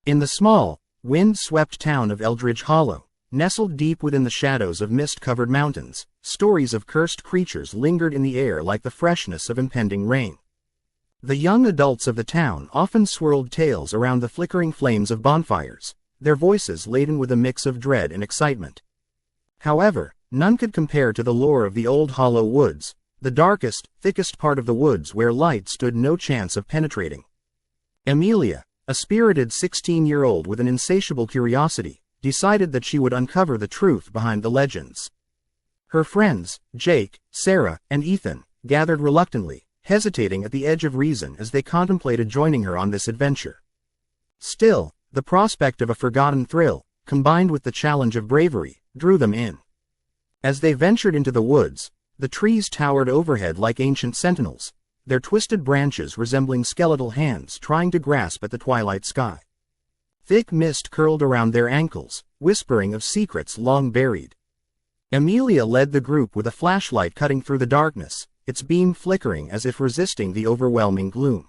In the small, wind-swept town of Eldridge Hollow, nestled deep within the shadows of mist-covered mountains, stories of cursed creatures lingered in the air like the freshness of impending rain. The young adults of the town often swirled tales around the flickering flames of bonfires, their voices laden with a mix of dread and excitement. However, none could compare to the lore of the old Hollow Woods, the darkest, thickest part of the woods where light stood no chance of penetrating. Amelia, a spirited 16-year-old with an insatiable curiosity, decided that she would uncover the truth behind the legends. Her friends, Jake, Sarah, and Ethan, gathered reluctantly, hesitating at the edge of reason as they contemplated joining her on this adventure. Still, the prospect of a forgotten thrill, combined with the challenge of bravery, drew them in. As they ventured into the woods, the trees towered overhead like ancient sentinels, their twisted branches resembling skeletal hands trying to grasp at the twilight sky. Thick mist curled around their ankles, whispering of secrets long buried. Amelia led the group with a flashlight cutting through the darkness, its beam flickering as if resisting the overwhelming gloom.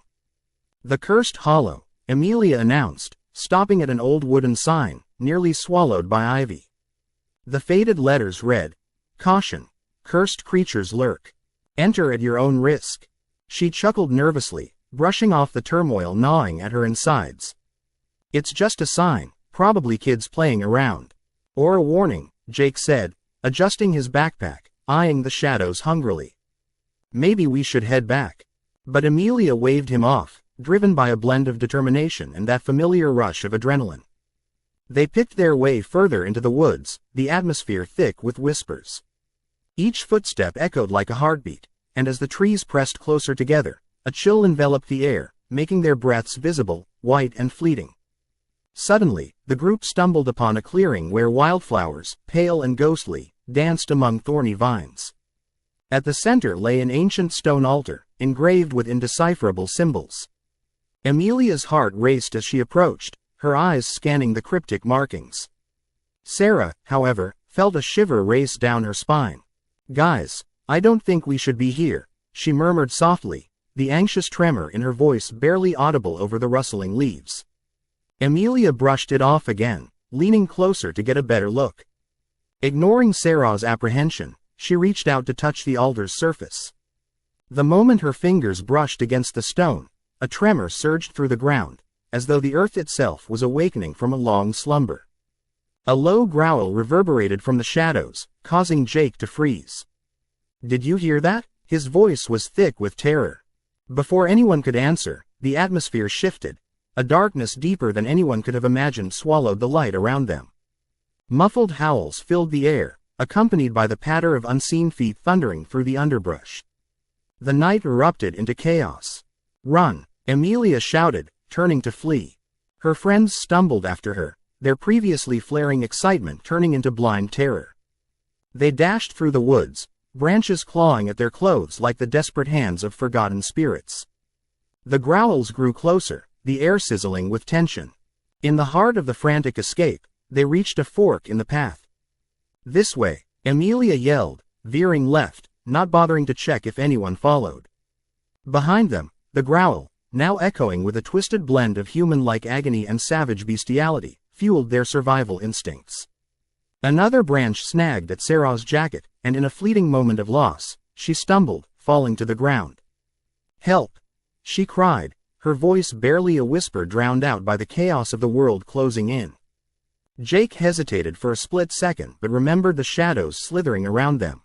"The Cursed Hollow," Amelia announced, stopping at an old wooden sign, nearly swallowed by ivy. The faded letters read, "Caution. Cursed creatures lurk. Enter at your own risk." She chuckled nervously, brushing off the turmoil gnawing at her insides. "It's just a sign, probably kids playing around. Or a warning," Jake said, adjusting his backpack, eyeing the shadows hungrily. "Maybe we should head back." But Amelia waved him off, driven by a blend of determination and that familiar rush of adrenaline. They picked their way further into the woods, the atmosphere thick with whispers. Each footstep echoed like a heartbeat, and as the trees pressed closer together, a chill enveloped the air, making their breaths visible, white and fleeting. Suddenly, the group stumbled upon a clearing where wildflowers, pale and ghostly, danced among thorny vines. At the center lay an ancient stone altar, engraved with indecipherable symbols. Amelia's heart raced as she approached, her eyes scanning the cryptic markings. Sarah, however, felt a shiver race down her spine. "Guys, I don't think we should be here," she murmured softly, the anxious tremor in her voice barely audible over the rustling leaves. Amelia brushed it off again, leaning closer to get a better look. Ignoring Sarah's apprehension, she reached out to touch the altar's surface. The moment her fingers brushed against the stone, a tremor surged through the ground, as though the earth itself was awakening from a long slumber. A low growl reverberated from the shadows, causing Jake to freeze. "Did you hear that?" His voice was thick with terror. Before anyone could answer, the atmosphere shifted. A darkness deeper than anyone could have imagined swallowed the light around them. Muffled howls filled the air, accompanied by the patter of unseen feet thundering through the underbrush. The night erupted into chaos. "Run!" Amelia shouted, turning to flee. Her friends stumbled after her, their previously flaring excitement turning into blind terror. They dashed through the woods, branches clawing at their clothes like the desperate hands of forgotten spirits. The growls grew closer, the air sizzling with tension. In the heart of the frantic escape, they reached a fork in the path. "This way," Amelia yelled, veering left, not bothering to check if anyone followed. Behind them, the growl, now echoing with a twisted blend of human-like agony and savage bestiality, fueled their survival instincts. Another branch snagged at Sarah's jacket, and in a fleeting moment of loss, she stumbled, falling to the ground. "Help!" she cried, her voice barely a whisper drowned out by the chaos of the world closing in. Jake hesitated for a split second but remembered the shadows slithering around them.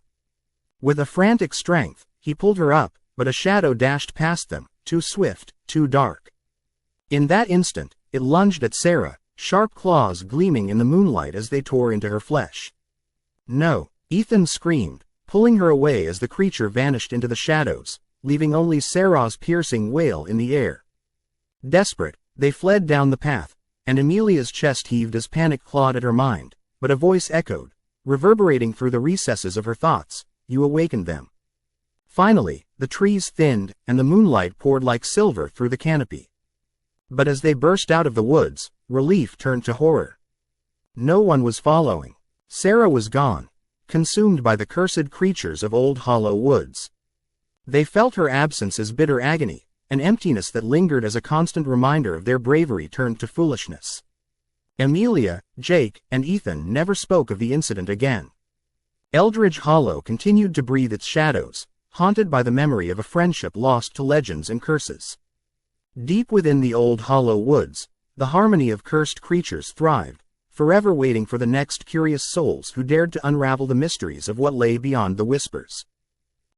With a frantic strength, he pulled her up, but a shadow dashed past them, too swift, too dark. In that instant, it lunged at Sarah, sharp claws gleaming in the moonlight as they tore into her flesh. "No!" Ethan screamed, pulling her away as the creature vanished into the shadows, leaving only Sarah's piercing wail in the air. Desperate, they fled down the path, and Amelia's chest heaved as panic clawed at her mind, but a voice echoed, reverberating through the recesses of her thoughts, "You awakened them." Finally, the trees thinned, and the moonlight poured like silver through the canopy. But as they burst out of the woods, relief turned to horror. No one was following. Sarah was gone, consumed by the cursed creatures of old Hollow Woods. They felt her absence as bitter agony, an emptiness that lingered as a constant reminder of their bravery turned to foolishness. Amelia, Jake, and Ethan never spoke of the incident again. Eldridge Hollow continued to breathe its shadows, haunted by the memory of a friendship lost to legends and curses. Deep within the old hollow woods, the harmony of cursed creatures thrived, forever waiting for the next curious souls who dared to unravel the mysteries of what lay beyond the whispers.